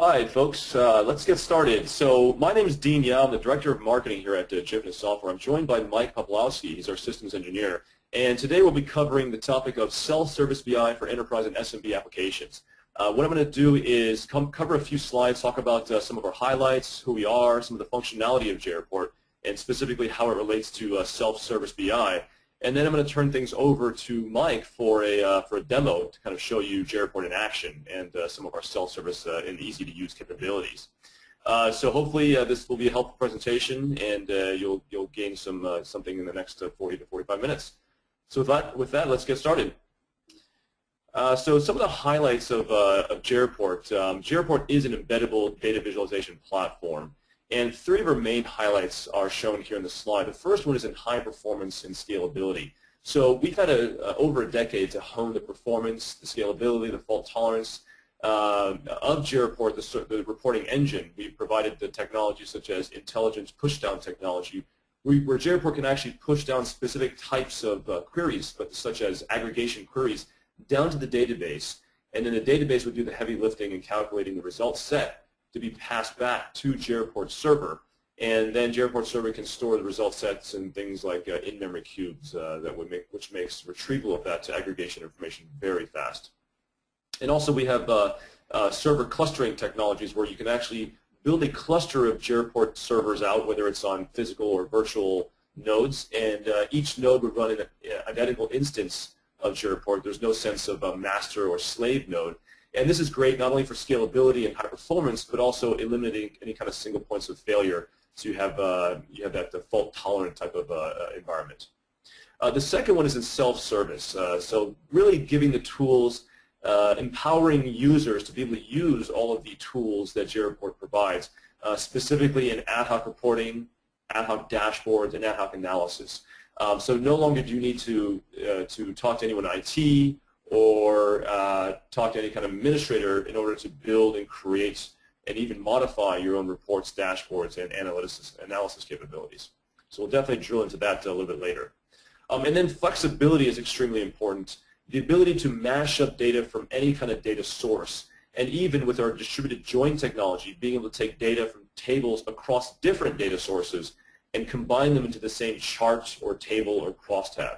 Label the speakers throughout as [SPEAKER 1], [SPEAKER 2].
[SPEAKER 1] All right, folks, let's get started. So my name is Dean Yao. I'm the Director of Marketing here at JetJ Software. I'm joined by Mike Poplowski. He's our Systems Engineer. And today we'll be covering the topic of self-service BI for enterprise and SMB applications. What I'm going to do is cover a few slides, talk about some of our highlights, who we are, some of the functionality of JReport, and specifically how it relates to self-service BI. And then I'm going to turn things over to Mike for a demo to kind of show you JReport in action and some of our self-service and easy-to-use capabilities. So hopefully this will be a helpful presentation, and you'll gain something in the next 40 to 45 minutes. So with that, let's get started. So some of the highlights of JReport. JReport is an embeddable data visualization platform. And three of our main highlights are shown here in the slide. The first one is in high performance and scalability. So we've had over a decade to hone the performance, the scalability, the fault tolerance of JReport, the reporting engine. We've provided the technology such as intelligence pushdown technology, where JReport can actually push down specific types of queries, such as aggregation queries, down to the database. And then the database would do the heavy lifting and calculating the result set to be passed back to JReport server, and then JReport server can store the result sets in things like in-memory cubes which makes retrieval of that aggregation information very fast. And also we have server clustering technologies where you can actually build a cluster of JReport servers out, whether it's on physical or virtual nodes, and each node would run in an identical instance of JReport. There's no sense of a master or slave node. And this is great not only for scalability and high performance, but also eliminating any kind of single points of failure. So you have that fault tolerant type of environment. The second one is in self-service. So really giving the tools, empowering users to be able to use all of the tools that JReport provides, specifically in Adhoc Reporting, Adhoc Dashboards, and Adhoc Analysis. So no longer do you need to talk to anyone in IT or talk to any kind of administrator in order to build and create and even modify your own reports, dashboards, and analysis capabilities. So we'll definitely drill into that a little bit later. And then flexibility is extremely important. The ability to mash up data from any kind of data source, and even with our distributed join technology, being able to take data from tables across different data sources and combine them into the same chart or table or crosstab.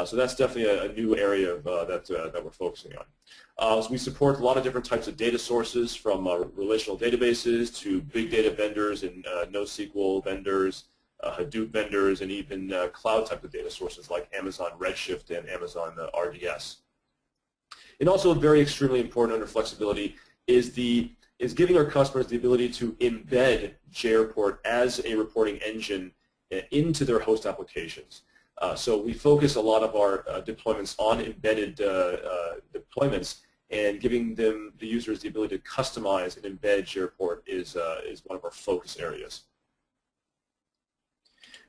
[SPEAKER 1] So that's definitely a new area of, that we're focusing on. So we support a lot of different types of data sources, from relational databases to big data vendors and NoSQL vendors, Hadoop vendors, and even cloud type of data sources like Amazon Redshift and Amazon RDS. And also very extremely important under flexibility is giving our customers the ability to embed JReport as a reporting engine into their host applications. So we focus a lot of our deployments on embedded deployments, and giving the users the ability to customize and embed JReport is one of our focus areas.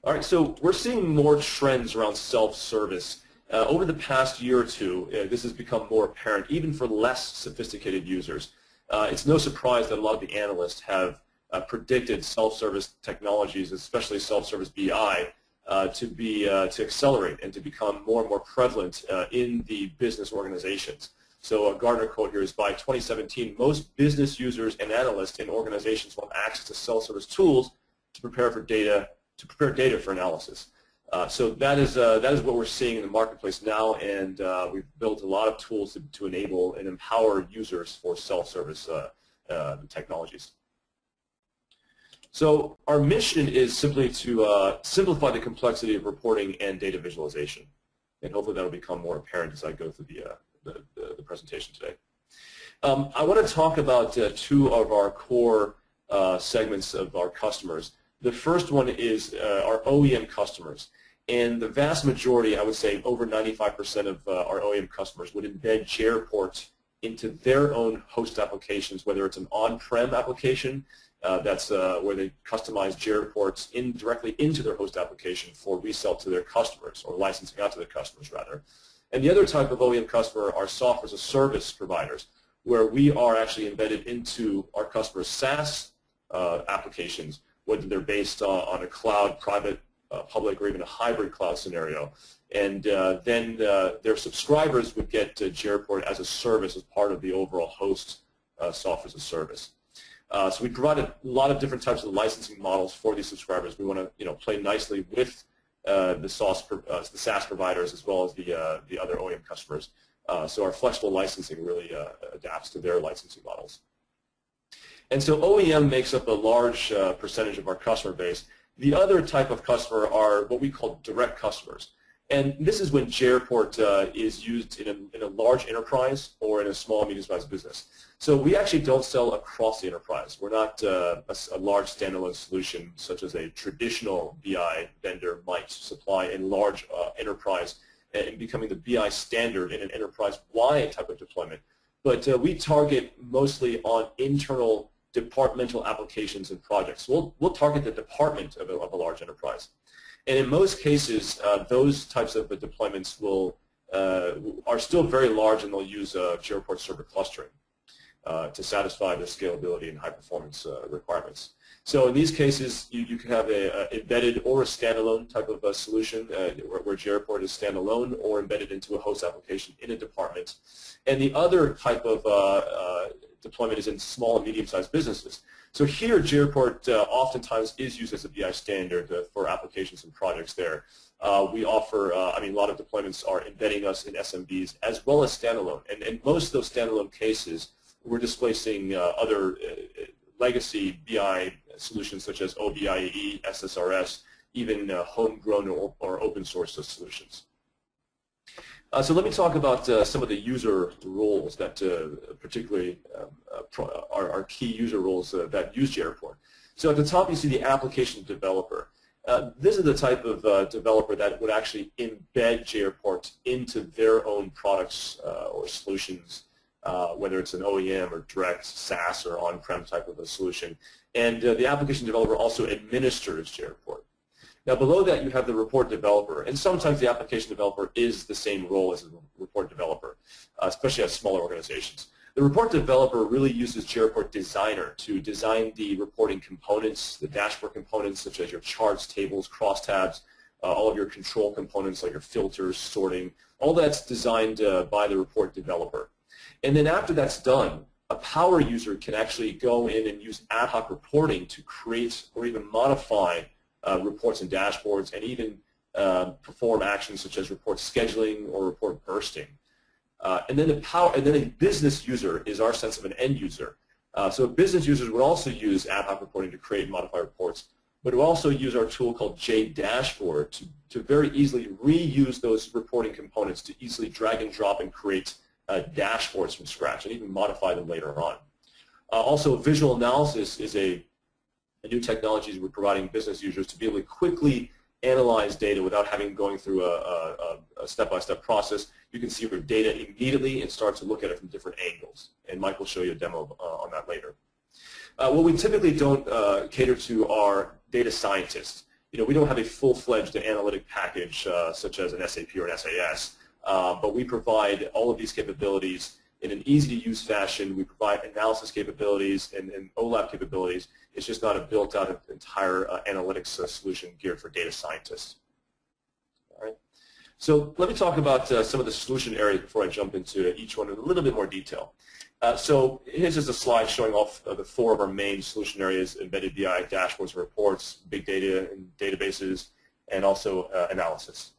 [SPEAKER 1] All right, so we're seeing more trends around self-service. Over the past year or two, this has become more apparent, even for less sophisticated users. It's no surprise that a lot of the analysts have predicted self-service technologies, especially self-service BI, to accelerate and to become more and more prevalent in the business organizations. So a Gartner quote here is, by 2017, most business users and analysts in organizations want access to self-service tools to prepare data for analysis. So that is what we're seeing in the marketplace now, and we've built a lot of tools to enable and empower users for self-service technologies. So our mission is simply to simplify the complexity of reporting and data visualization, and hopefully that will become more apparent as I go through the presentation today. I want to talk about two of our core segments of our customers. The first one is our OEM customers, and the vast majority, I would say over 95% of our OEM customers would embed JReport into their own host applications, whether it's an on-prem application, that's where they customize JReports directly into their host application for resell to their customers, or licensing out to their customers, rather. And the other type of OEM customer are software as a service providers, where we are actually embedded into our customers' SaaS applications, whether they're based on a cloud, private, public, or even a hybrid cloud scenario. And then their subscribers would get JReport as a service as part of the overall host software as a service. So we provide a lot of different types of licensing models for these subscribers. We want to play nicely with the SaaS providers as well as the other OEM customers. So our flexible licensing really adapts to their licensing models. And so OEM makes up a large percentage of our customer base. The other type of customer are what we call direct customers. And this is when JReport is used in a large enterprise or in a small, medium-sized business. So we actually don't sell across the enterprise. We're not a large standalone solution such as a traditional BI vendor might supply in large enterprise and becoming the BI standard in an enterprise-wide type of deployment. But we target mostly on internal departmental applications and projects. We'll target the department of a large enterprise. And in most cases, those types of deployments are still very large, and they'll use JReport server clustering to satisfy the scalability and high performance requirements. So in these cases, you can have an embedded or a standalone type of a solution where JReport is standalone or embedded into a host application in a department. And the other type of deployment is in small and medium-sized businesses. So here, JReport oftentimes is used as a BI standard for applications and projects there. We offer, a lot of deployments are embedding us in SMBs as well as standalone. And in most of those standalone cases, we're displacing other legacy BI solutions such as OBIEE, SSRS, even homegrown or open source solutions. So let me talk about some of the user roles that particularly are key user roles that use JReport. So at the top you see the application developer. This is the type of developer that would actually embed JReport into their own products or solutions, whether it's an OEM or direct SaaS or on-prem type of a solution. And the application developer also administers JReport. Now below that you have the report developer, and sometimes the application developer is the same role as a report developer, especially at smaller organizations. The report developer really uses JReport Designer to design the reporting components, the dashboard components such as your charts, tables, crosstabs, all of your control components like your filters, sorting, all that's designed by the report developer. And then after that's done, a power user can actually go in and use Adhoc Reporting to create or even modify reports and dashboards, and even perform actions such as report scheduling or report bursting. And then a business user is our sense of an end user. So business users would also use Adhoc Reporting to create and modify reports, but would also use our tool called JetJ Dashboard to very easily reuse those reporting components to easily drag and drop and create dashboards from scratch and even modify them later on. Also, visual analysis is a new technology we're providing business users to be able to quickly analyze data without having going through a step-by-step process. You can see your data immediately and start to look at it from different angles. And Mike will show you a demo on that later. What we typically don't cater to are data scientists. We don't have a full-fledged analytic package such as an SAP or an SAS, but we provide all of these capabilities in an easy-to-use fashion. We provide analysis capabilities and OLAP capabilities. It's just not a built-out entire analytics solution geared for data scientists. All right. So let me talk about some of the solution areas before I jump into each one in a little bit more detail. So here's just a slide showing off the four of our main solution areas: embedded BI, dashboards, reports, big data and databases, and also analysis.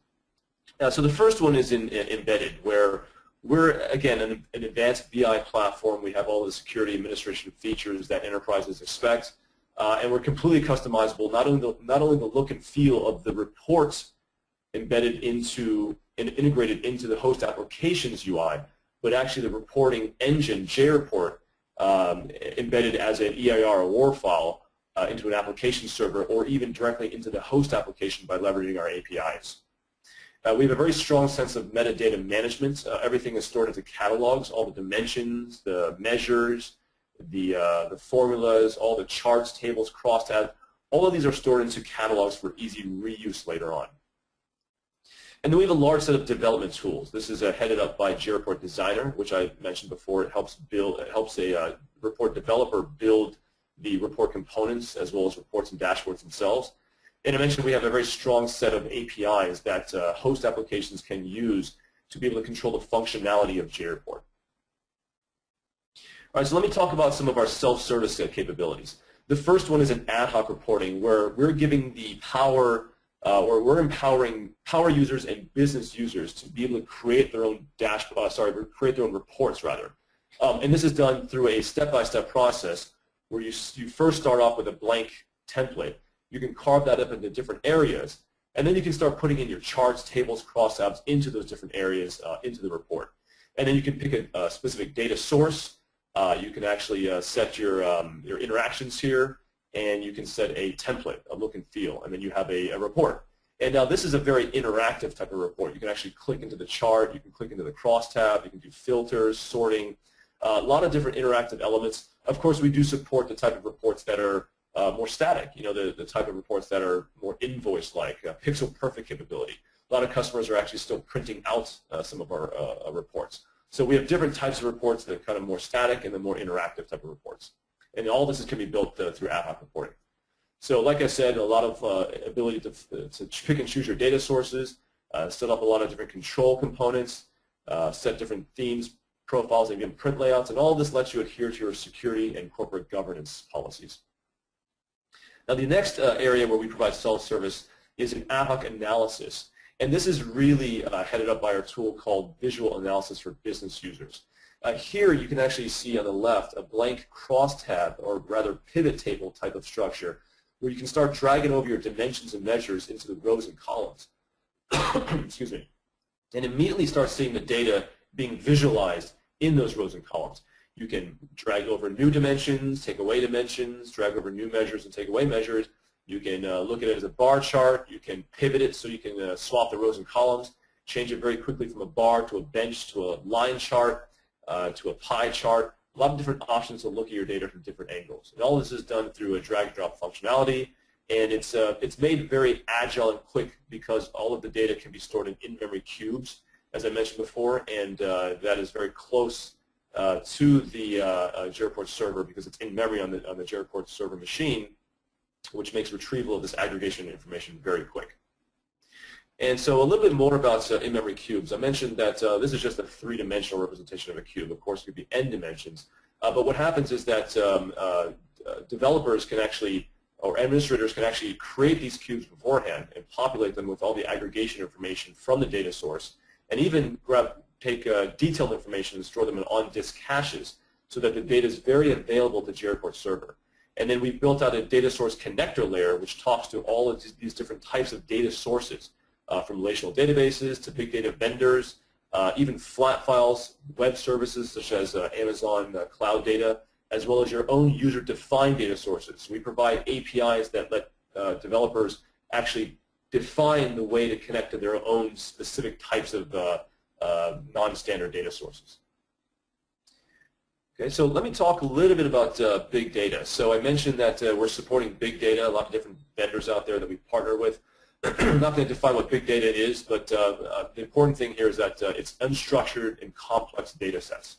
[SPEAKER 1] So the first one is in embedded, where we're, again, an advanced BI platform. We have all the security administration features that enterprises expect, and we're completely customizable, not only the look and feel of the reports embedded into and integrated into the host applications UI, but actually the reporting engine, JReport, embedded as an EIR or WAR file into an application server, or even directly into the host application by leveraging our APIs. We have a very strong sense of metadata management. Everything is stored into catalogs, all the dimensions, the measures, the formulas, all the charts, tables, crosstabs. All of these are stored into catalogs for easy reuse later on. And then we have a large set of development tools. This is headed up by JReport Designer, which I mentioned before. It helps a report developer build the report components as well as reports and dashboards themselves. And I mentioned we have a very strong set of APIs that host applications can use to be able to control the functionality of JReport. All right, so let me talk about some of our self-service capabilities. The first one is an ad hoc reporting, where we're giving the power, or we're empowering power users and business users to be able to create their own create their own reports rather. And this is done through a step-by-step process where you first start off with a blank template. You can carve that up into different areas, and then you can start putting in your charts, tables, crosstabs into those different areas into the report. And then you can pick a specific data source. You can actually set your interactions here, and you can set a template, a look and feel, and then you have a report. And now this is a very interactive type of report. You can actually click into the chart, you can click into the crosstab, you can do filters, sorting, a lot of different interactive elements. Of course, we do support the type of reports that are more static, the type of reports that are more invoice-like, pixel-perfect capability. A lot of customers are actually still printing out some of our reports. So we have different types of reports that are kind of more static and the more interactive type of reports. And all this can be built through ad hoc reporting. So like I said, a lot of ability to pick and choose your data sources, set up a lot of different control components, set different themes, profiles, and even print layouts, and all of this lets you adhere to your security and corporate governance policies. Now the next area where we provide self-service is an ad hoc analysis. And this is really headed up by our tool called Visual Analysis for Business Users. Here you can actually see on the left a blank crosstab, or rather pivot table type of structure, where you can start dragging over your dimensions and measures into the rows and columns. Excuse me. And immediately start seeing the data being visualized in those rows and columns. You can drag over new dimensions, take away dimensions, drag over new measures and take away measures. You can look at it as a bar chart. You can pivot it so you can swap the rows and columns, change it very quickly from a bar to a bench to a line chart to a pie chart. A lot of different options to look at your data from different angles. And all this is done through a drag-and-drop functionality, and it's made very agile and quick because all of the data can be stored in in-memory cubes, as I mentioned before, and that is very close to the JReport server because it's in memory on the JReport server machine, which makes retrieval of this aggregation information very quick. And so a little bit more about in-memory cubes. I mentioned that this is just a three-dimensional representation of a cube. Of course, it could be n dimensions. But what happens is that developers can actually, or administrators can actually create these cubes beforehand and populate them with all the aggregation information from the data source, and even take detailed information and store them in on-disk caches so that the data is very available to JReport server. And then we've built out a data source connector layer which talks to all of these different types of data sources, from relational databases to big data vendors, even flat files, web services such as Amazon Cloud Data, as well as your own user-defined data sources. We provide APIs that let developers actually define the way to connect to their own specific types of non-standard data sources. Okay, so let me talk a little bit about big data. So I mentioned that we're supporting big data, a lot of different vendors out there that we partner with. I'm not going to define what big data is, but the important thing here is that it's unstructured and complex data sets.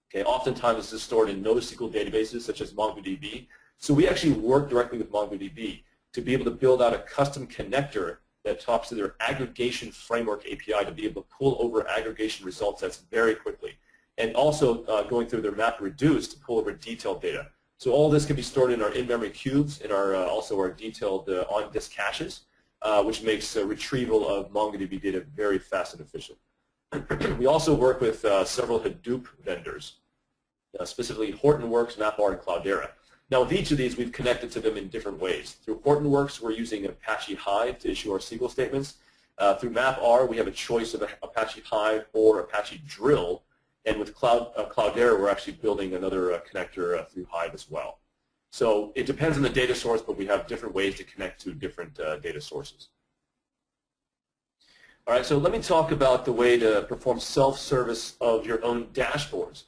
[SPEAKER 1] Okay, oftentimes this is stored in NoSQL databases such as MongoDB. So we actually work directly with MongoDB to be able to build out a custom connector that talks to their aggregation framework API to be able to pull over aggregation result sets very quickly. And also going through their MapReduce to pull over detailed data. So all this can be stored in our in-memory cubes and also our detailed on-disk caches, which makes retrieval of MongoDB data very fast and efficient. We also work with several Hadoop vendors, specifically Hortonworks, MapR, and Cloudera. Now with each of these, we've connected to them in different ways. Through Hortonworks, we're using Apache Hive to issue our SQL statements. Through MapR, we have a choice of Apache Hive or Apache Drill. And with Cloudera, we're actually building another connector through Hive as well. So it depends on the data source, but we have different ways to connect to different data sources. All right, so let me talk about the way to perform self-service of your own dashboards.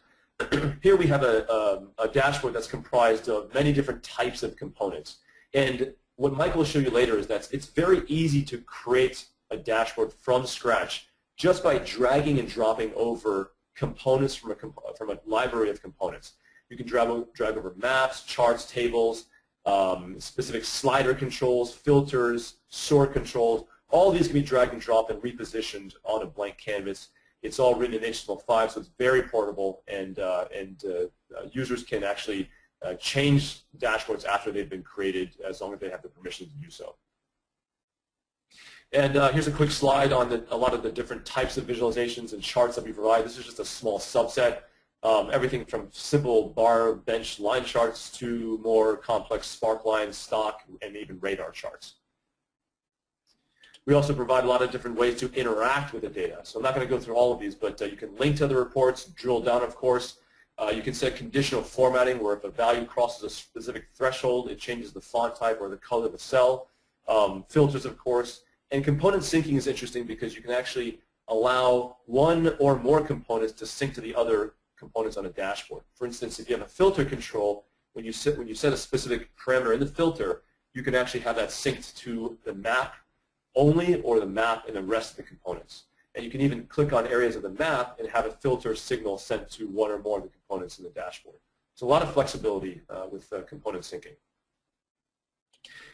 [SPEAKER 1] Here we have a dashboard that's comprised of many different types of components. And what Mike will show you later is that it's very easy to create a dashboard from scratch just by dragging and dropping over components from a library of components. You can drag over maps, charts, tables, specific slider controls, filters, sort controls. All of these can be dragged and dropped and repositioned on a blank canvas. It's all written in HTML5, so it's very portable, and users can actually change dashboards after they've been created as long as they have the permission to do so. And here's a quick slide on a lot of the different types of visualizations and charts that we provide. This is just a small subset. Everything from simple bar, bench, line charts to more complex spark lines, stock, and even radar charts. We also provide a lot of different ways to interact with the data. So I'm not going to go through all of these, but you can link to the reports, drill down, of course. You can set conditional formatting where if a value crosses a specific threshold, it changes the font type or the color of the cell. Filters, of course. And component syncing is interesting because you can actually allow one or more components to sync to the other components on a dashboard. For instance, if you have a filter control, when you set a specific parameter in the filter, you can actually have that synced to the map only or the map and the rest of the components. And you can even click on areas of the map and have a filter signal sent to one or more of the components in the dashboard. So a lot of flexibility with component syncing.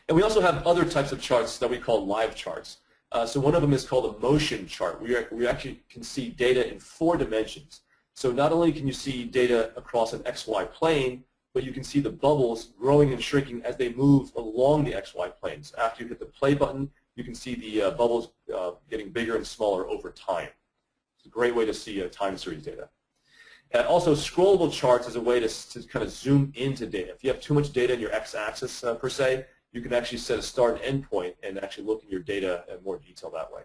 [SPEAKER 1] And we also have other types of charts that we call live charts. So one of them is called a motion chart. We actually can see data in 4 dimensions. So not only can you see data across an XY plane, but you can see the bubbles growing and shrinking as they move along the XY planes. After you hit the play button, you can see the bubbles getting bigger and smaller over time. It's a great way to see time series data. And also, scrollable charts is a way to kind of zoom into data. If you have too much data in your x-axis, per se, you can actually set a start and end point and actually look at your data in more detail that way.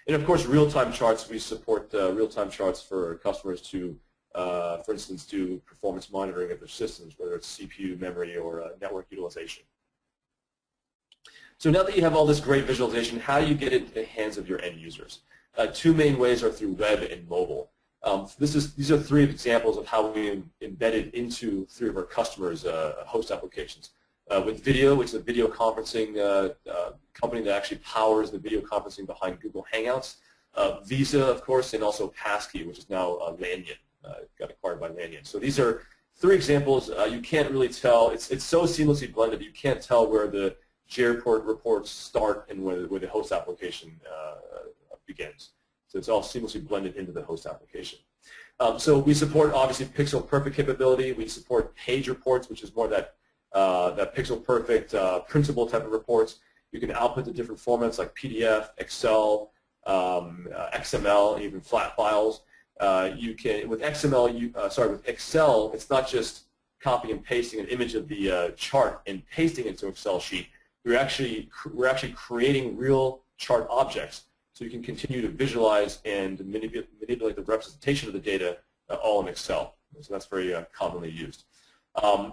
[SPEAKER 1] And of course, real-time charts, we support real-time charts for customers to, for instance, do performance monitoring of their systems, whether it's CPU, memory, or network utilization. So now that you have all this great visualization, how do you get it in the hands of your end users? 2 main ways are through web and mobile. These are 3 examples of how we embedded into 3 of our customers' host applications. With video, which is a video conferencing company that actually powers the video conferencing behind Google Hangouts. Visa, of course, and also Passkey, which is now Lanyon, got acquired by Lanyon. So these are 3 examples. You can't really tell. It's so seamlessly blended, you can't tell where the JReport reports start and where the host application begins. So it's all seamlessly blended into the host application. So we support, obviously, pixel perfect capability. We support page reports, which is more that pixel perfect printable type of reports. You can output to different formats like PDF, Excel, XML, and even flat files. You can with XML, with Excel, it's not just copy and pasting an image of the chart and pasting it into an Excel sheet. We're actually creating real chart objects, so you can continue to visualize and manipulate the representation of the data all in Excel. So that's very commonly used.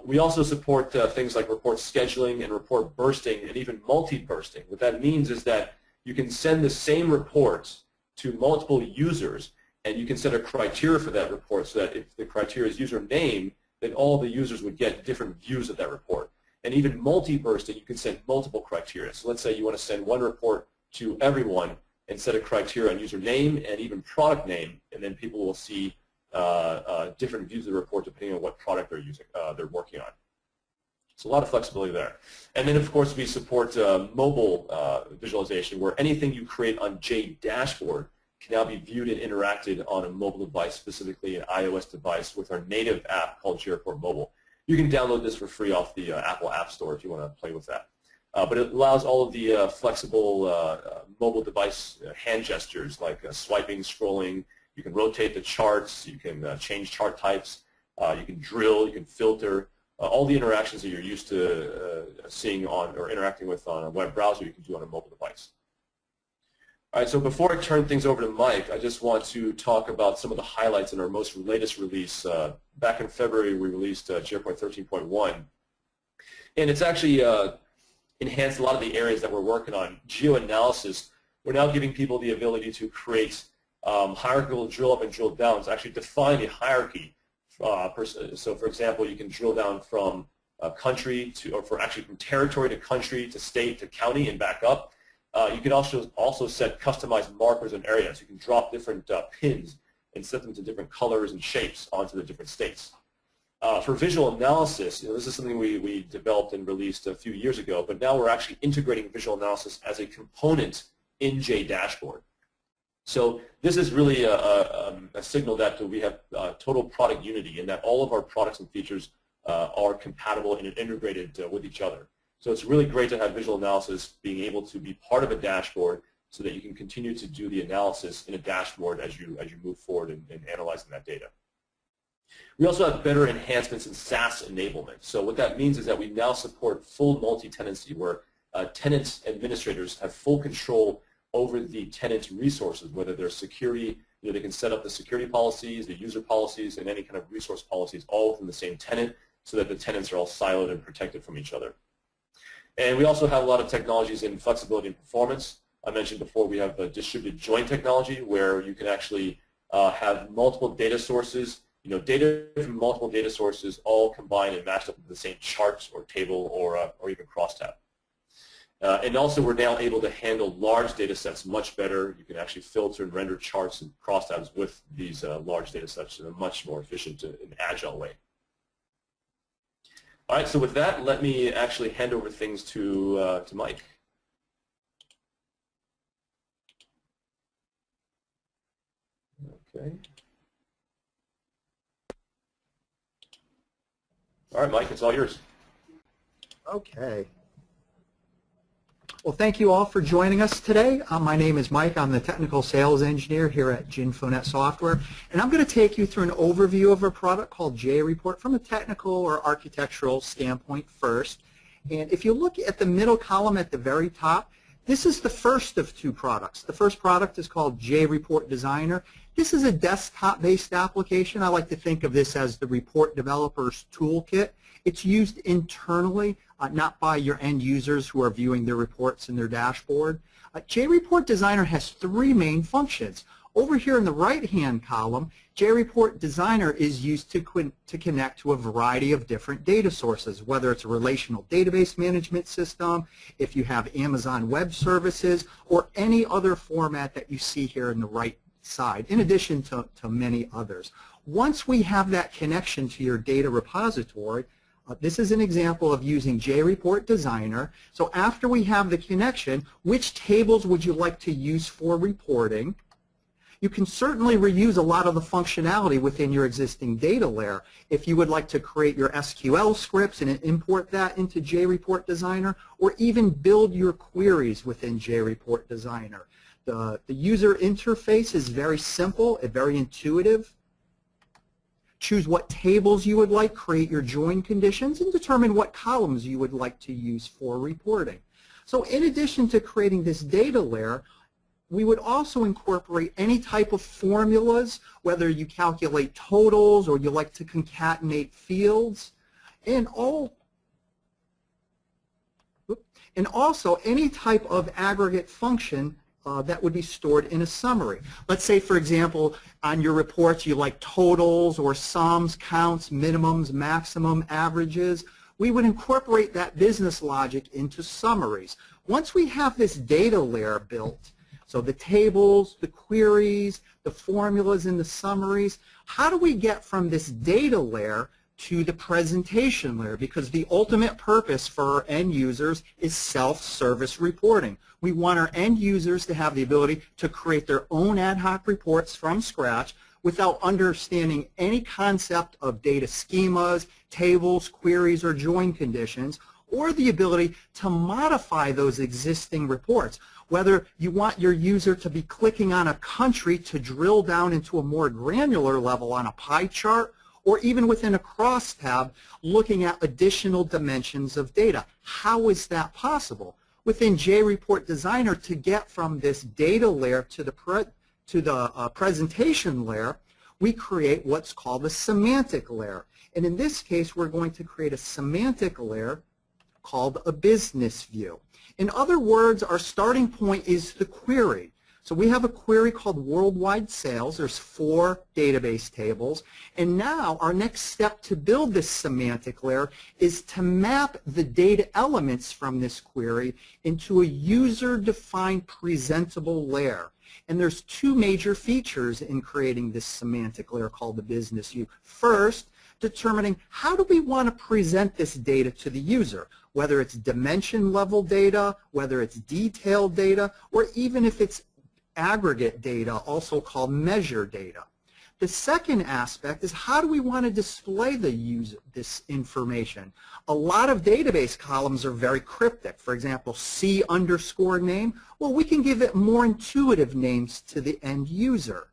[SPEAKER 1] We also support things like report scheduling and report bursting and even multi-bursting. What that means is that you can send the same report to multiple users, and you can set a criteria for that report so that if the criteria is user name, then all the users would get different views of that report. And even multi-bursting, you can send multiple criteria. So let's say you want to send one report to everyone and set a criteria on user name and even product name, and then people will see different views of the report depending on what product they're using, they're working on. So a lot of flexibility there. And then, of course, we support mobile visualization, where anything you create on JetJ Dashboard can now be viewed and interacted on a mobile device, specifically an iOS device, with our native app called JReport Mobile. You can download this for free off the Apple App Store if you want to play with that. But it allows all of the flexible mobile device hand gestures like swiping, scrolling. You can rotate the charts. You can change chart types. You can drill. You can filter. All the interactions that you're used to seeing on or interacting with on a web browser, you can do on a mobile device. All right, so before I turn things over to Mike, I just want to talk about some of the highlights in our most latest release. Back in February, we released JReport 13.1. And it's actually enhanced a lot of the areas that we're working on. Geoanalysis, we're now giving people the ability to create hierarchical drill up and drill down, to actually define a hierarchy. So, for example, you can drill down from country to, or from territory to country to state to county and back up. You can also set customized markers in areas. You can drop different pins and set them to different colors and shapes onto the different states. For visual analysis, this is something we developed and released a few years ago, but now we're actually integrating visual analysis as a component in JetJ Dashboard. So this is really a signal that we have total product unity, and that all of our products and features are compatible and integrated with each other. So it's really great to have visual analysis being able to be part of a dashboard so that you can continue to do the analysis in a dashboard as you move forward in administrating that data. We also have better enhancements in SaaS enablement. So what that means is that we now support full multi-tenancy, where tenants administrators have full control over the tenant's resources, whether they're security, they can set up the security policies, the user policies, and any kind of resource policies all within the same tenant, so that the tenants are all siloed and protected from each other. And we also have a lot of technologies in flexibility and performance. I mentioned before we have a distributed join technology, where you can actually have multiple data sources, data from multiple data sources all combined and matched up into the same charts or table or even crosstab. And also we're now able to handle large data sets much better. You can actually filter and render charts and crosstabs with these large data sets in a much more efficient and agile way. All right, so with that, let me actually hand over things to Mike. Okay. All right, Mike, it's all yours.
[SPEAKER 2] Okay. Well, thank you all for joining us today. My name is Mike. I'm the technical sales engineer here at Jinfonet Software, and I'm going to take you through an overview of a product called JReport from a technical or architectural standpoint first. And if you look at the middle column at the very top, this is the first of two products. The first product is called JReport Designer. This is a desktop-based application. I like to think of this as the report developer's toolkit. It's used internally, not by your end users who are viewing their reports in their dashboard. JReport Designer has three main functions. Over here in the right-hand column, JReport Designer is used to connect to a variety of different data sources, whether it's a relational database management system, if you have Amazon Web Services, or any other format that you see here in the right side, in addition to many others. Once we have that connection to your data repository, this is an example of using JReport Designer. So after we have the connection, which tables would you like to use for reporting? You can certainly reuse a lot of the functionality within your existing data layer. If you would like to create your SQL scripts and import that into JReport Designer, or even build your queries within JReport Designer. The user interface is very simple and very intuitive. Choose what tables you would like, create your join conditions, and determine what columns you would like to use for reporting. So in addition to creating this data layer, we would also incorporate any type of formulas, whether you calculate totals or you like to concatenate fields, and also any type of aggregate function that would be stored in a summary. Let's say, for example, on your reports you like totals or sums, counts, minimums, maximum, averages. We would incorporate that business logic into summaries. Once we have this data layer built, so the tables, the queries, the formulas, and the summaries, how do we get from this data layer to the presentation layer? Because the ultimate purpose for our end users is self-service reporting. We want our end users to have the ability to create their own ad hoc reports from scratch without understanding any concept of data schemas, tables, queries, or join conditions, or the ability to modify those existing reports. Whether you want your user to be clicking on a country to drill down into a more granular level on a pie chart, or even within a crosstab looking at additional dimensions of data. How is that possible? Within JReport Designer, to get from this data layer to the presentation layer, we create what's called a semantic layer. And in this case, we're going to create a semantic layer called a business view. In other words, our starting point is the query. So we have a query called worldwide sales. There's 4 database tables. And now our next step to build this semantic layer is to map the data elements from this query into a user-defined presentable layer. And there's 2 major features in creating this semantic layer called the business view. First, determining how do we want to present this data to the user, whether it's dimension level data, whether it's detailed data, or even if it's aggregate data, also called measure data. The second aspect is how do we want to display this information? A lot of database columns are very cryptic. For example, C_name. Well, we can give it more intuitive names to the end user.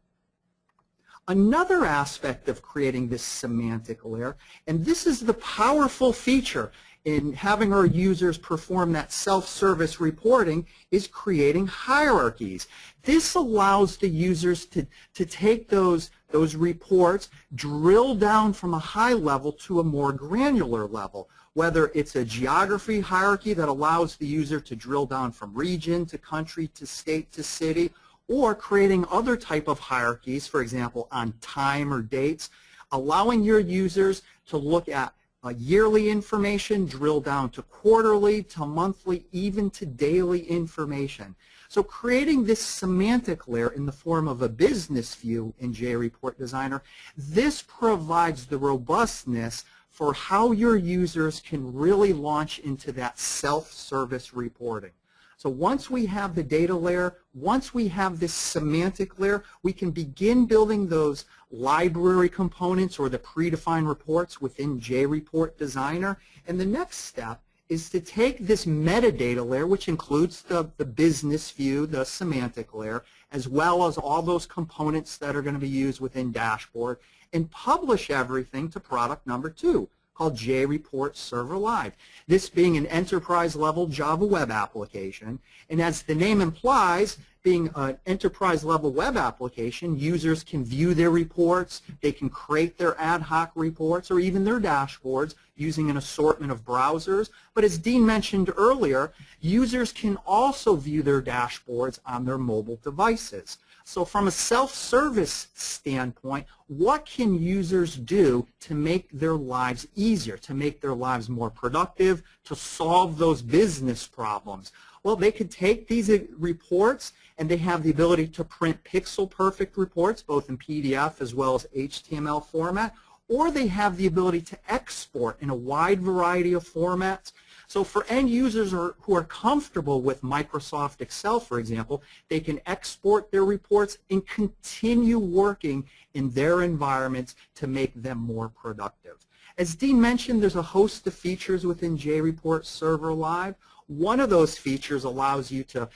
[SPEAKER 2] Another aspect of creating this semantic layer, and this is the powerful feature in having our users perform that self-service reporting, is creating hierarchies. This allows the users to take those reports, drill down from a high level to a more granular level, whether it's a geography hierarchy that allows the user to drill down from region to country to state to city, or creating other type of hierarchies, for example, on time or dates, allowing your users to look at yearly information, drill down to quarterly, to monthly, even to daily information. So creating this semantic layer in the form of a business view in JReport Designer, this provides the robustness for how your users can really launch into that self-service reporting. So once we have the data layer, once we have this semantic layer, we can begin building those library components or the predefined reports within JReport Designer. And the next step is to take this metadata layer, which includes the business view, the semantic layer, as well as all those components that are going to be used within Dashboard, and publish everything to product number 2, called JReport Server Live. This being an enterprise-level Java web application, and as the name implies, being an enterprise-level web application, users can view their reports, they can create their ad hoc reports, or even their dashboards using an assortment of browsers. But as Dean mentioned earlier, users can also view their dashboards on their mobile devices. So from a self-service standpoint, what can users do to make their lives easier, to make their lives more productive, to solve those business problems? Well, they could take these reports and they have the ability to print pixel-perfect reports, both in PDF as well as HTML format, or they have the ability to export in a wide variety of formats. So for end users who are comfortable with Microsoft Excel, for example, they can export their reports and continue working in their environments to make them more productive. As Dean mentioned, there's a host of features within JReport Server Live. One of those features allows you to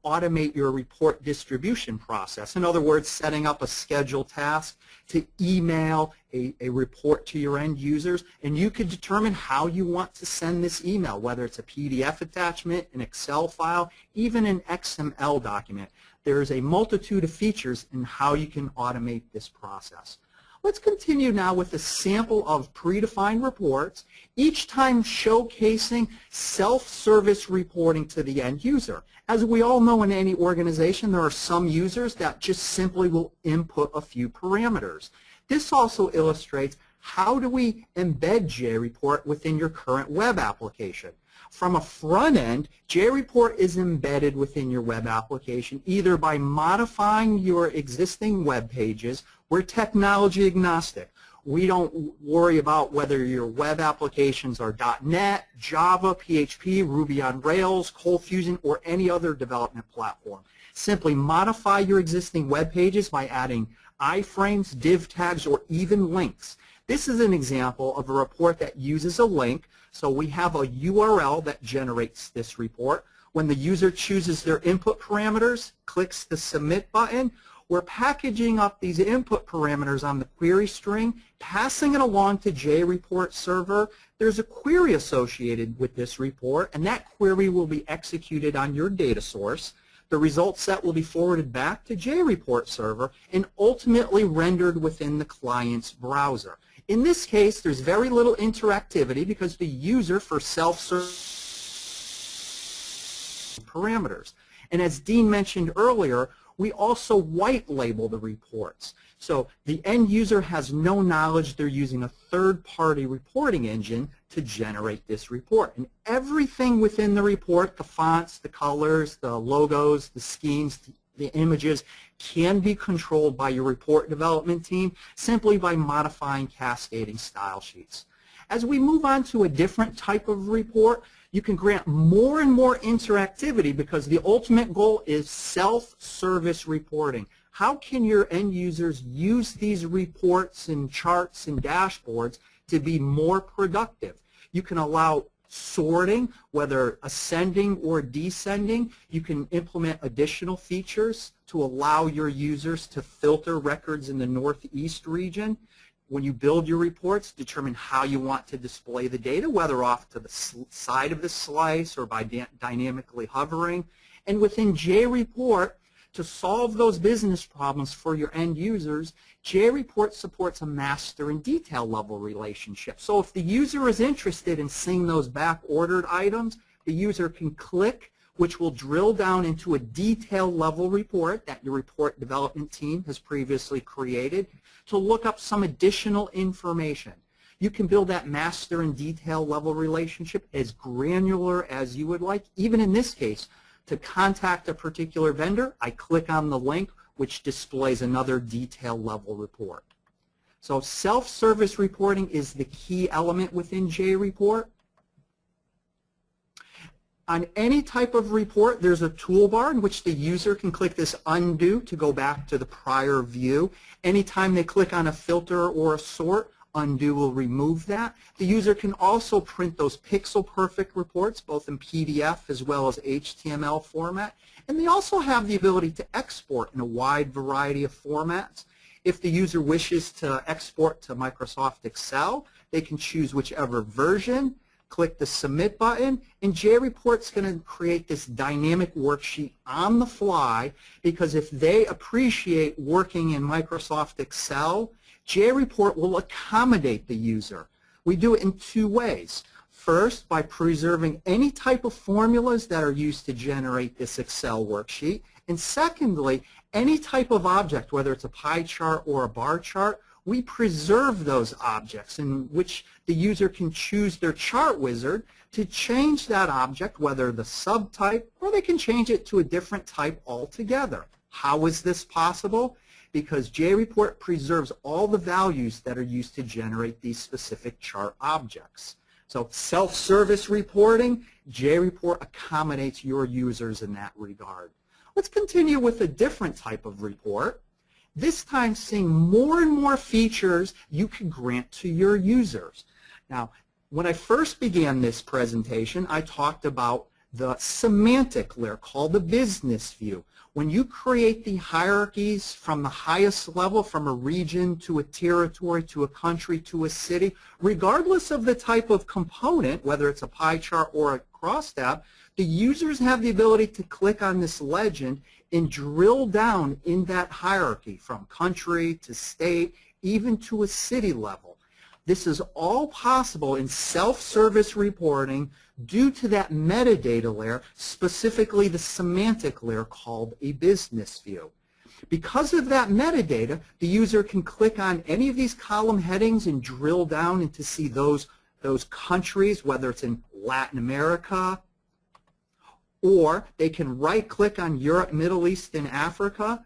[SPEAKER 2] automate your report distribution process. In other words, setting up a scheduled task to email a report to your end users, and you can determine how you want to send this email, whether it's a PDF attachment, an Excel file, even an XML document. There's a multitude of features in how you can automate this process. Let's continue now with a sample of predefined reports, each time showcasing self-service reporting to the end user. As we all know, in any organization, there are some users that just simply will input a few parameters. This also illustrates how do we embed JReport within your current web application. From a front end, JReport is embedded within your web application either by modifying your existing web pages. We're technology agnostic. We don't worry about whether your web applications are .NET, Java, PHP, Ruby on Rails, Cold Fusion, or any other development platform. Simply modify your existing web pages by adding iframes, div tags, or even links. This is an example of a report that uses a link. So we have a URL that generates this report. When the user chooses their input parameters, clicks the submit button, we're packaging up these input parameters on the query string, passing it along to JReport Server. There's a query associated with this report, and that query will be executed on your data source. The result set will be forwarded back to JReport Server and ultimately rendered within the client's browser. In this case, there's very little interactivity because the user for self-service parameters. And as Dean mentioned earlier, we also white label the reports. So the end user has no knowledge they're using a third-party reporting engine to generate this report. And everything within the report, the fonts, the colors, the logos, the schemes, the images, can be controlled by your report development team simply by modifying cascading style sheets. As we move on to a different type of report, you can grant more and more interactivity because the ultimate goal is self-service reporting. How can your end users use these reports and charts and dashboards to be more productive? You can allow sorting, whether ascending or descending. You can implement additional features to allow your users to filter records in the Northeast region. When you build your reports, determine how you want to display the data, whether off to the side of the slice or by dynamically hovering. And within JReport, to solve those business problems for your end users, JReport supports a master and detail level relationship. So if the user is interested in seeing those back-ordered items, the user can click, which will drill down into a detail level report that your report development team has previously created to look up some additional information. You can build that master and detail level relationship as granular as you would like. Even in this case, to contact a particular vendor, I click on the link, which displays another detail level report. So self-service reporting is the key element within JReport. On any type of report, there's a toolbar in which the user can click this undo to go back to the prior view. Anytime they click on a filter or a sort, undo will remove that. The user can also print those pixel-perfect reports, both in PDF as well as HTML format. And they also have the ability to export in a wide variety of formats. If the user wishes to export to Microsoft Excel, they can choose whichever version, click the Submit button, and JReport's going to create this dynamic worksheet on the fly, because if they appreciate working in Microsoft Excel, JReport will accommodate the user. We do it in two ways. First, by preserving any type of formulas that are used to generate this Excel worksheet. And secondly, any type of object, whether it's a pie chart or a bar chart, we preserve those objects in which the user can choose their chart wizard to change that object, whether the subtype, or they can change it to a different type altogether. How is this possible? Because JReport preserves all the values that are used to generate these specific chart objects. So self-service reporting, JReport accommodates your users in that regard. Let's continue with a different type of report. This time seeing more and more features you can grant to your users. Now, when I first began this presentation, I talked about the semantic layer called the business view. When you create the hierarchies from the highest level, from a region to a territory to a country to a city, regardless of the type of component, whether it's a pie chart or a crosstab, the users have the ability to click on this legend and drill down in that hierarchy from country to state, even to a city level. This is all possible in self-service reporting due to that metadata layer, specifically the semantic layer called a business view. Because of that metadata, the user can click on any of these column headings and drill down and to see those countries, whether it's in Latin America, or they can right-click on Europe, Middle East, and Africa,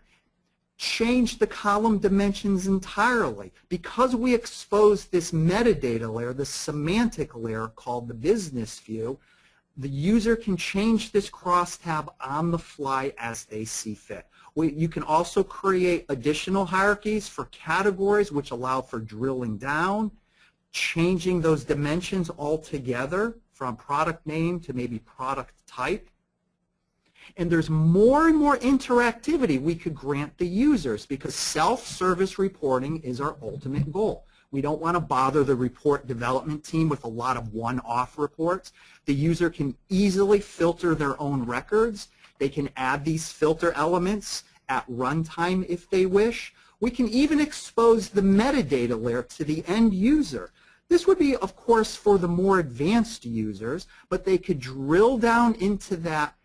[SPEAKER 2] change the column dimensions entirely. Because we expose this metadata layer, the semantic layer called the business view, the user can change this crosstab on the fly as they see fit. You can also create additional hierarchies for categories which allow for drilling down, changing those dimensions altogether from product name to maybe product type. And there's more and more interactivity we could grant the users because self-service reporting is our ultimate goal. We don't want to bother the report development team with a lot of one-off reports. The user can easily filter their own records. They can add these filter elements at runtime if they wish. We can even expose the metadata layer to the end user. This would be, of course, for the more advanced users, but they could drill down into that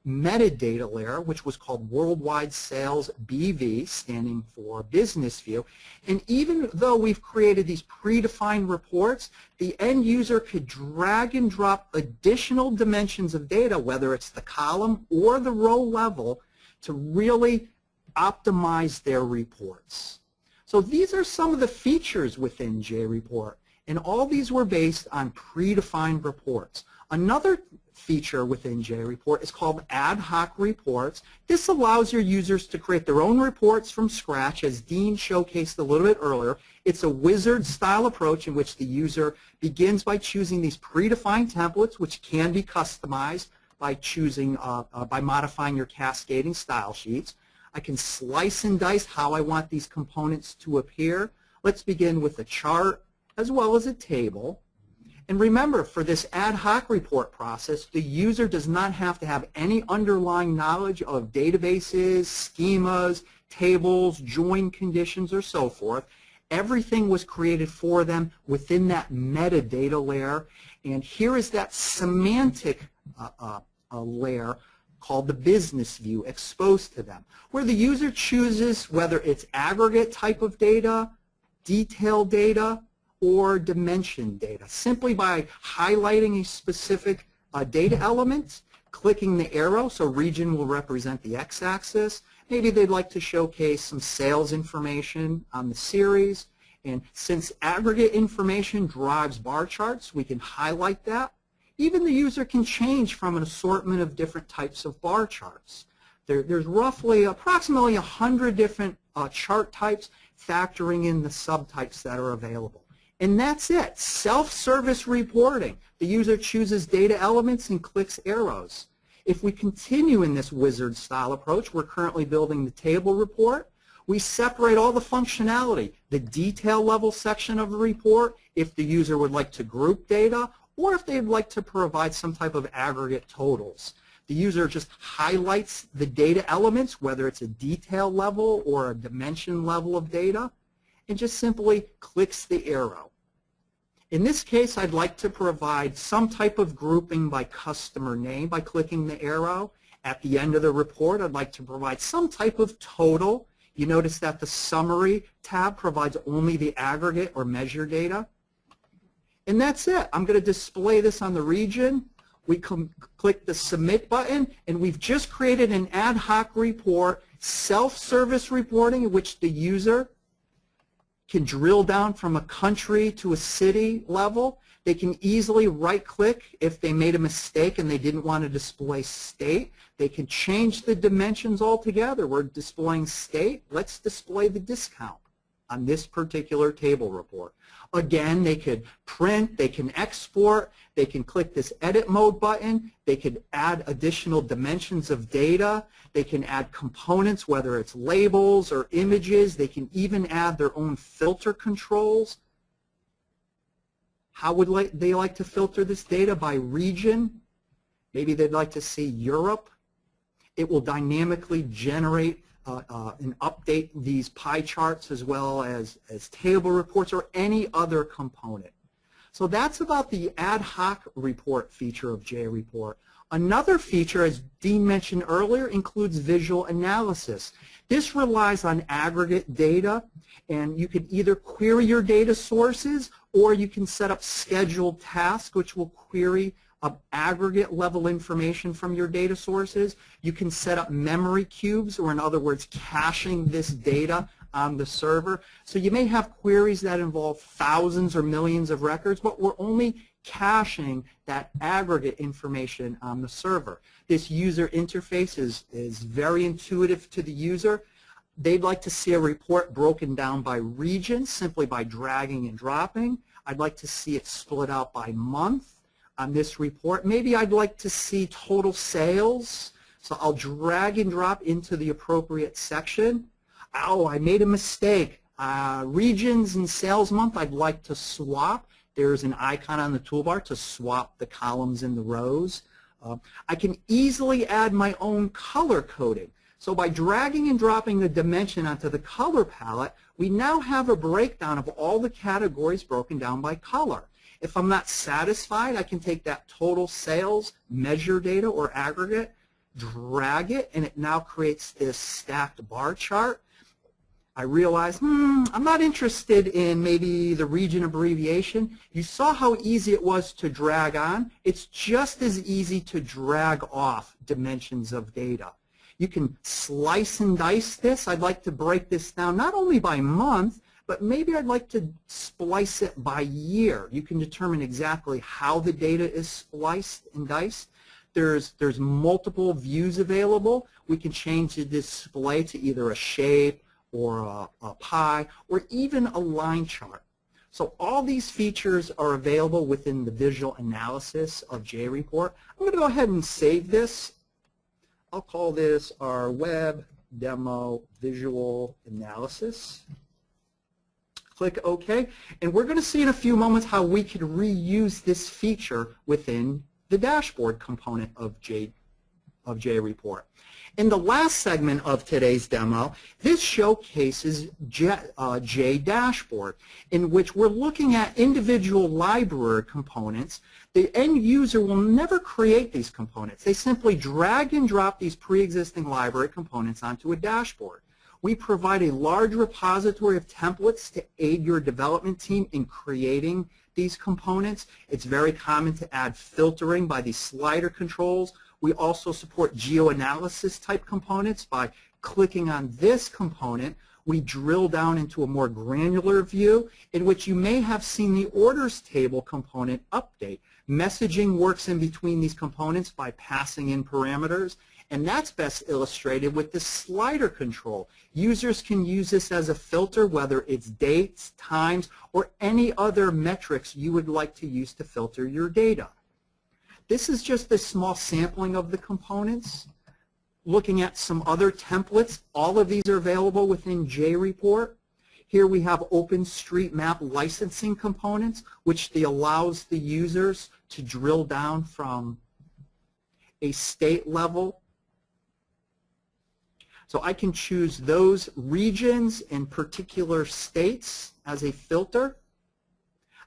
[SPEAKER 2] metadata layer, which was called Worldwide Sales BV, standing for Business View. And even though we've created these predefined reports, the end user could drag and drop additional dimensions of data, whether it's the column or the row level, to really optimize their reports. So these are some of the features within JReport. And all these were based on predefined reports. Another feature within JReport is called Adhoc Reports. This allows your users to create their own reports from scratch, as Dean showcased a little bit earlier. It's a wizard-style approach in which the user begins by choosing these predefined templates, which can be customized by choosing, by modifying your cascading style sheets. I can slice and dice how I want these components to appear. Let's begin with a chart as well as a table. And remember, for this ad hoc report process, the user does not have to have any underlying knowledge of databases, schemas, tables, join conditions, or so forth. Everything was created for them within that metadata layer. And here is that semantic layer called the business view exposed to them, where the user chooses whether it's aggregate type of data, detailed data, or dimension data. Simply by highlighting a specific data element, clicking the arrow, so region will represent the x-axis. Maybe they'd like to showcase some sales information on the series. And since aggregate information drives bar charts, we can highlight that. Even the user can change from an assortment of different types of bar charts. There's approximately 100 different chart types, factoring in the subtypes that are available. And that's it. Self-service reporting. The user chooses data elements and clicks arrows. If we continue in this wizard-style approach, we're currently building the table report. We separate all the functionality, the detail level section of the report, if the user would like to group data, or if they'd like to provide some type of aggregate totals. The user just highlights the data elements, whether it's a detail level or a dimension level of data, and just simply clicks the arrow. In this case, I'd like to provide some type of grouping by customer name by clicking the arrow. At the end of the report, I'd like to provide some type of total. You notice that the Summary tab provides only the aggregate or measure data. And that's it. I'm going to display this on the region. We click the Submit button, and we've just created an ad hoc report, self-service reporting, in which the user can drill down from a country to a city level. They can easily right-click if they made a mistake and they didn't want to display state. They can change the dimensions altogether. We're displaying state. Let's display the discount on this particular table report. Again, they could print, they can export, they can click this edit mode button, they could add additional dimensions of data, they can add components, whether it's labels or images, they can even add their own filter controls. How would they like to filter this data? By region. Maybe they'd like to see Europe. It will dynamically generate and update these pie charts as well as table reports or any other component. So that's about the ad hoc report feature of JReport. Another feature, as Dean mentioned earlier, includes visual analysis. This relies on aggregate data, and you can either query your data sources or you can set up scheduled tasks which will query aggregate level information from your data sources. You can set up memory cubes, or in other words, caching this data on the server. So you may have queries that involve thousands or millions of records, but we're only caching that aggregate information on the server. This user interface is very intuitive to the user. They'd like to see a report broken down by region simply by dragging and dropping. I'd like to see it split out by month on this report. Maybe I'd like to see total sales, so I'll drag and drop into the appropriate section. Oh, I made a mistake. Regions and sales month, I'd like to swap. There's an icon on the toolbar to swap the columns and the rows. I can easily add my own color coding. So by dragging and dropping the dimension onto the color palette, we now have a breakdown of all the categories broken down by color. If I'm not satisfied, I can take that total sales measure data or aggregate, drag it, and it now creates this stacked bar chart. I realize, I'm not interested in maybe the region abbreviation. You saw how easy it was to drag on. It's just as easy to drag off dimensions of data. You can slice and dice this. I'd like to break this down not only by month, but maybe I'd like to splice it by year. You can determine exactly how the data is spliced and diced. There's multiple views available. We can change the display to either a shape or a pie or even a line chart. So all these features are available within the visual analysis of JReport. I'm going to go ahead and save this. I'll call this our web demo visual analysis. Click OK. And we're going to see in a few moments how we could reuse this feature within the dashboard component of JReport. In the last segment of today's demo, this showcases JetJ Dashboard, in which we're looking at individual library components. The end user will never create these components. They simply drag and drop these pre-existing library components onto a dashboard. We provide a large repository of templates to aid your development team in creating these components. It's very common to add filtering by these slider controls. We also support geo-analysis type components. By clicking on this component, we drill down into a more granular view in which you may have seen the orders table component update. Messaging works in between these components by passing in parameters, and that's best illustrated with the slider control. Users can use this as a filter, whether it's dates, times, or any other metrics you would like to use to filter your data. This is just a small sampling of the components. Looking at some other templates, all of these are available within JReport. Here we have OpenStreetMap licensing components, which allows the users to drill down from a state level. So I can choose those regions and particular states as a filter.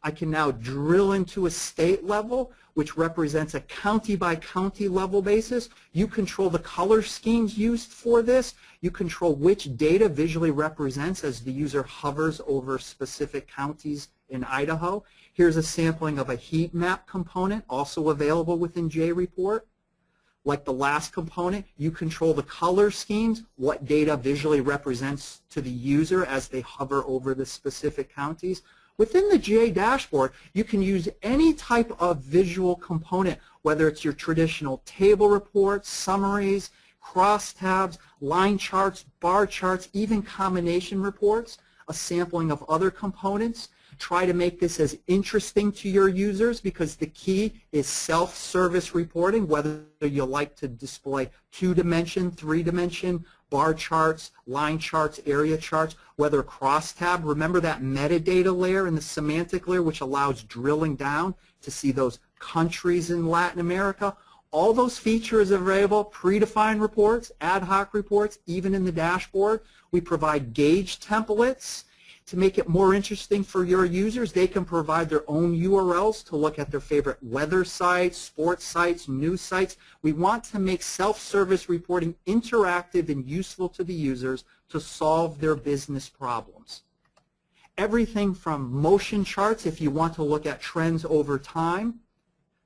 [SPEAKER 2] I can now drill into a state level, which represents a county by county level basis. You control the color schemes used for this. You control which data visually represents as the user hovers over specific counties in Idaho. Here's a sampling of a heat map component, also available within JReport. Like the last component, you control the color schemes, what data visually represents to the user as they hover over the specific counties. Within the J dashboard, you can use any type of visual component, whether it's your traditional table reports, summaries, crosstabs, line charts, bar charts, even combination reports, a sampling of other components. Try to make this as interesting to your users, because the key is self-service reporting, whether you like to display 2-dimension, 3-dimension, bar charts, line charts, area charts, whether crosstab. Remember that metadata layer and the semantic layer, which allows drilling down to see those countries in Latin America. All those features are available, predefined reports, ad hoc reports, even in the dashboard. We provide gauge templates. To make it more interesting for your users, they can provide their own URLs to look at their favorite weather sites, sports sites, news sites. We want to make self-service reporting interactive and useful to the users to solve their business problems. Everything from motion charts, if you want to look at trends over time,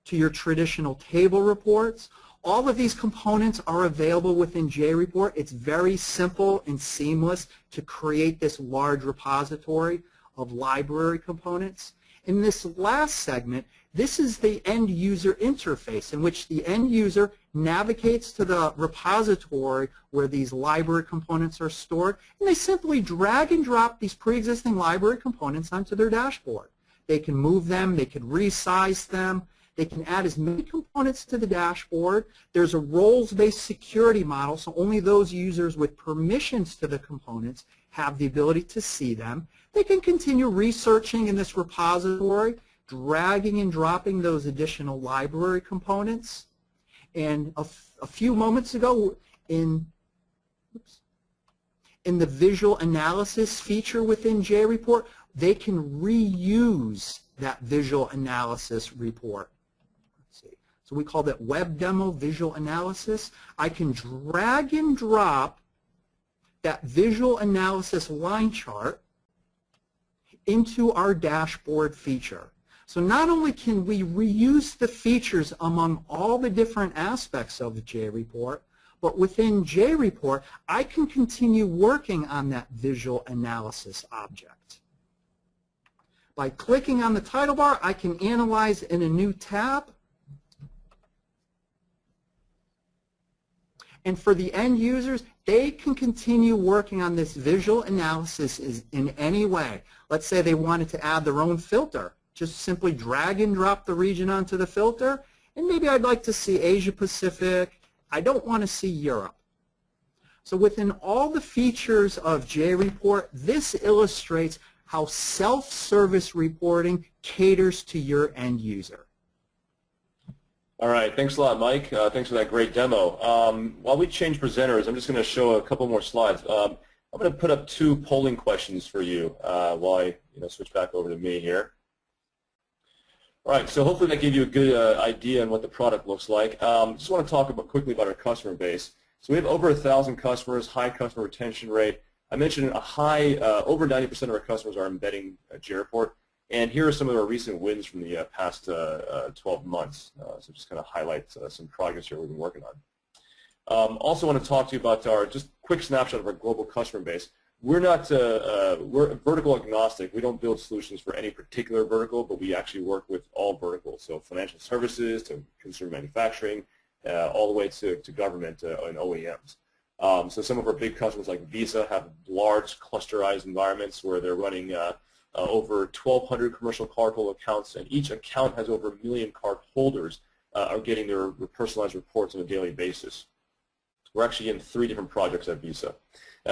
[SPEAKER 2] to your traditional table reports. All of these components are available within JReport. It's very simple and seamless to create this large repository of library components. In this last segment, this is the end user interface, in which the end user navigates to the repository where these library components are stored, and they simply drag and drop these pre-existing library components onto their dashboard. They can move them, they can resize them, they can add as many components to the dashboard. There's a roles-based security model, so only those users with permissions to the components have the ability to see them. They can continue researching in this repository, dragging and dropping those additional library components. And a few moments ago, in the visual analysis feature within JReport, they can reuse that visual analysis report. So we call that web demo visual analysis. I can drag and drop that visual analysis line chart into our dashboard feature. So not only can we reuse the features among all the different aspects of the JReport, but within JReport, I can continue working on that visual analysis object. By clicking on the title bar, I can analyze in a new tab. And for the end users, they can continue working on this visual analysis in any way. Let's say they wanted to add their own filter. Just simply drag and drop the region onto the filter. And maybe I'd like to see Asia Pacific. I don't want to see Europe. So within all the features of JReport, this illustrates how self-service reporting caters to your end user.
[SPEAKER 1] All right, thanks a lot, Mike. Thanks for that great demo. While we change presenters, I'm just going to show a couple more slides. I'm going to put up 2 polling questions for you while I switch back over to me here. All right, so hopefully that gave you a good idea on what the product looks like. Just want to talk quickly about our customer base. So we have over 1,000 customers, high customer retention rate. I mentioned a high, over 90% of our customers are embedding JReport. And here are some of our recent wins from the past 12 months. So just kind of highlight some progress here we've been working on. Also want to talk to you about our just quick snapshot of our global customer base. We're vertical agnostic. We don't build solutions for any particular vertical, but we actually work with all verticals. So financial services to consumer manufacturing, all the way to government and OEMs. So some of our big customers like Visa have large clusterized environments where they're running over 1,200 commercial cardholder accounts, and each account has over 1 million card holders are getting their personalized reports on a daily basis. We're actually in 3 different projects at Visa.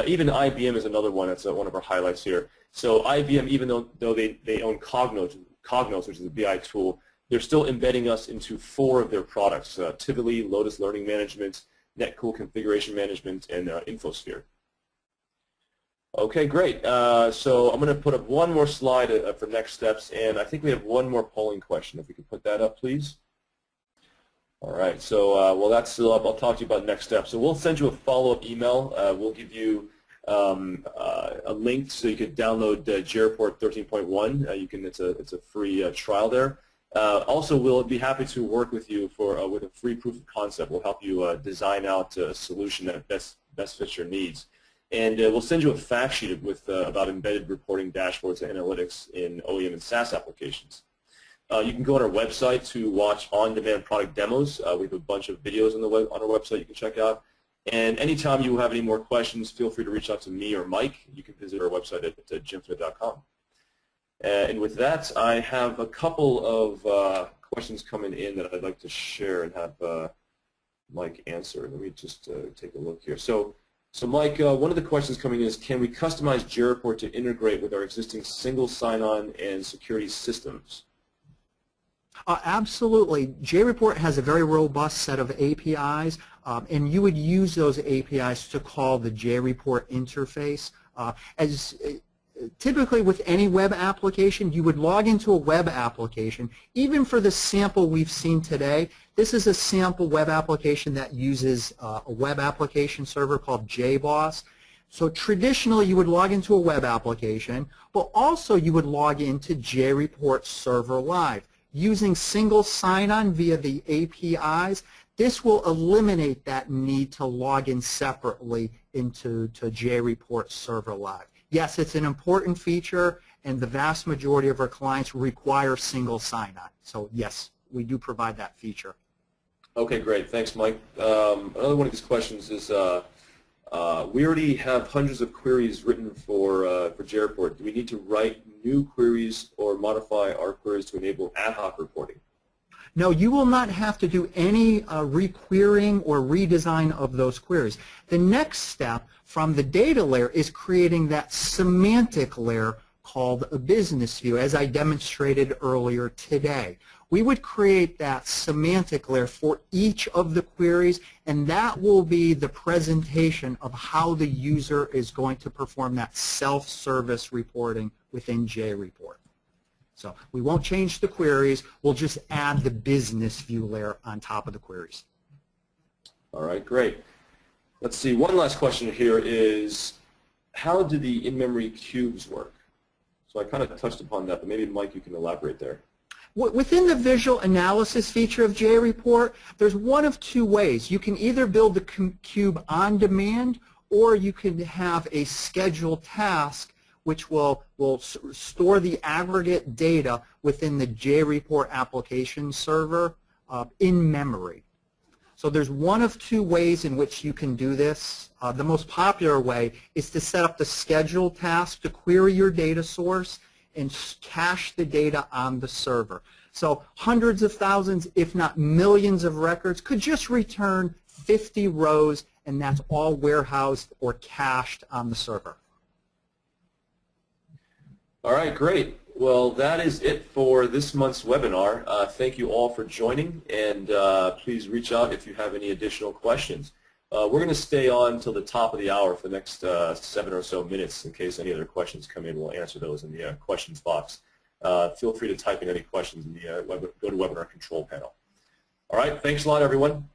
[SPEAKER 1] Even IBM is another one that's one of our highlights here. So IBM, even though they own Cognos, which is a BI tool, they're still embedding us into 4 of their products, Tivoli, Lotus Learning Management, NetCool Configuration Management, and InfoSphere. Okay, great. So I'm going to put up one more slide for next steps, and I think we have one more polling question. If we could put that up, please. All right, so well, that's still up. I'll talk to you about next steps. So we'll send you a follow-up email. We'll give you a link so you can download JReport 13.1. It's a free trial there. Also, we'll be happy to work with you with a free proof of concept. We'll help you design out a solution that best fits your needs. And we'll send you a fact sheet about embedded reporting dashboards and analytics in OEM and SaaS applications. You can go on our website to watch on-demand product demos. We have a bunch of videos on our website you can check out. And anytime you have any more questions, feel free to reach out to me or Mike. You can visit our website at jimfit.com. And with that, I have a couple of questions coming in that I'd like to share and have Mike answer. Let me just take a look here. So Mike, one of the questions coming in is, can we customize JReport to integrate with our existing single sign-on and security systems?
[SPEAKER 2] Absolutely. JReport has a very robust set of APIs, and you would use those APIs to call the JReport interface. Typically with any web application, you would log into a web application. Even for the sample we've seen today, this is a sample web application that uses a web application server called JBoss. So traditionally you would log into a web application, but also you would log into JReport Server Live. Using single sign-on via the APIs, this will eliminate that need to log in separately into JReport Server Live. Yes, it's an important feature, and the vast majority of our clients require single sign-on. So yes, we do provide that feature.
[SPEAKER 1] Okay, great. Thanks, Mike. Another one of these questions is, we already have hundreds of queries written for JReport. Do we need to write new queries or modify our queries to enable ad hoc reporting?
[SPEAKER 2] No, you will not have to do any requerying or redesign of those queries. The next step from the data layer is creating that semantic layer called a business view, as I demonstrated earlier today. We would create that semantic layer for each of the queries, and that will be the presentation of how the user is going to perform that self-service reporting within JReport. So we won't change the queries, we'll just add the business view layer on top of the queries.
[SPEAKER 1] All right, great. Let's see, one last question here is, how do the in-memory cubes work? So I kind of touched upon that, but maybe Mike, you can elaborate there.
[SPEAKER 2] Within the visual analysis feature of JReport, there's one of 2 ways. You can either build the cube on demand, or you can have a scheduled task which will store the aggregate data within the JReport application server in memory. So there's one of two ways in which you can do this. The most popular way is to set up the schedule task to query your data source and cache the data on the server. So hundreds of thousands, if not millions of records could just return 50 rows, and that's all warehoused or cached on the server.
[SPEAKER 1] All right, great. Well, that is it for this month's webinar. Thank you all for joining, and please reach out if you have any additional questions. We're going to stay on until the top of the hour for the next 7 or so minutes in case any other questions come in. We'll answer those in the questions box. Feel free to type in any questions in the GoToWebinar control panel. All right, thanks a lot, everyone.